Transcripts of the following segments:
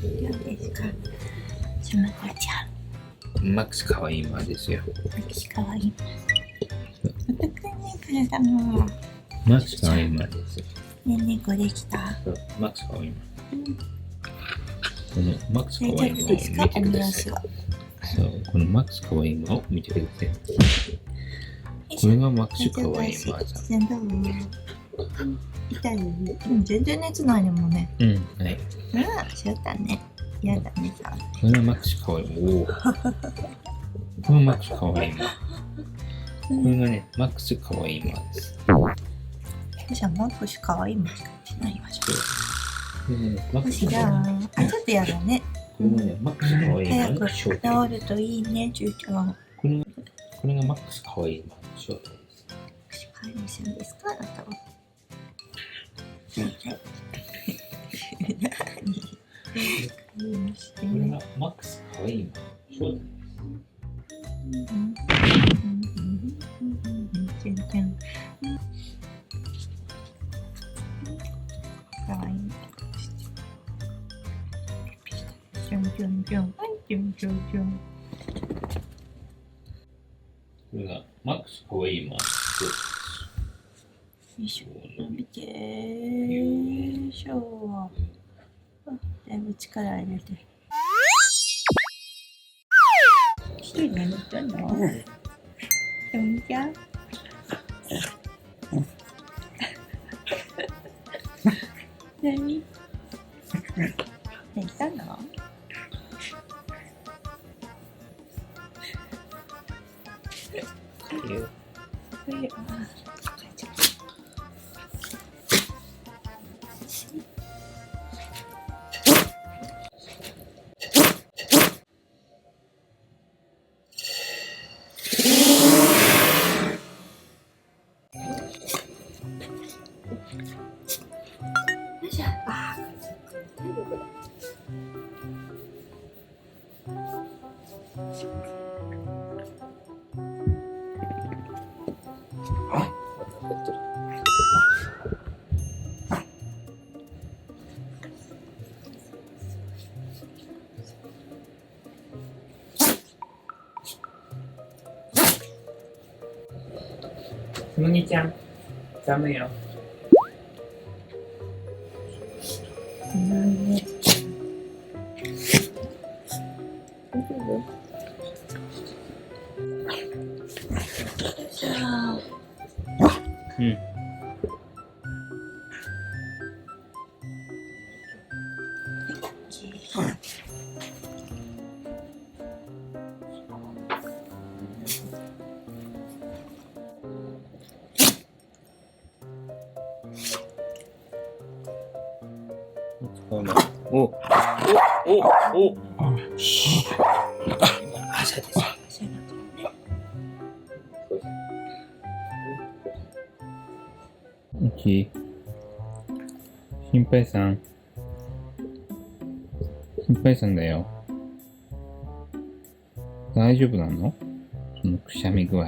どうですか、しまかちゃん。マックスかわいいマですよ。マックスかわいい。お得ね、これがもう。マックスかわいいマですよ。ね、猫できた。そうマックスかわいいマ。うん、このマックスかわいいマを見て大丈夫ですか、おください。みわすは。そう、このマックスかわいいマを見てください。これがマックスかわいいマさん。全然どう？痛いよね。全然熱ないねもんね。うん、はい。ああ、そうだね。嫌だねさ。これがマックスかわいいマ。おお。これがマックスかわいいマ。これがね、マックスかわいいマです。じゃあマックスかわいいもんしか言ってないわじこれがね、マッゃん。クスかじゃわいいマ。あ、ちょっとやだね。これがね、マックスかわいいマ早くの正体。治るといいね、ちゅうちゃん。これがマックスかわいいマの正体です。飼い主さんですか、あなたは。これがマックスかわいいマの正体です。全然かわいい。ジュンジュンジュン、はい、ジュンジュンジュン。これがマックスかわいいマの正体です。よいしょ、見てー。よいしょ。だいぶ力入れて。一人眠ってんの？ジュンちゃん。何？寝たの？つむぎちゃん、ダメよ。うん。お、お、お、お、はしゃです。うち、心配さん。心配さんだよ。大丈夫なの？そのくしゃみ具合。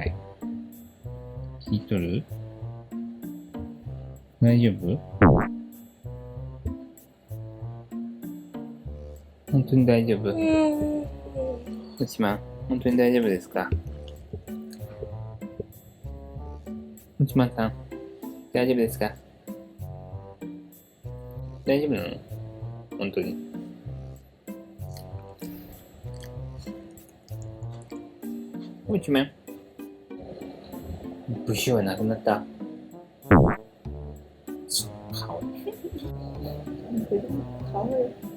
聞いとる？大丈夫？本当に大丈夫？うちまん、本当に大丈夫ですか？うちまんさん、大丈夫ですか？大丈夫なの？本当に。うちまん、ブシはなくなった。そう、かわいい。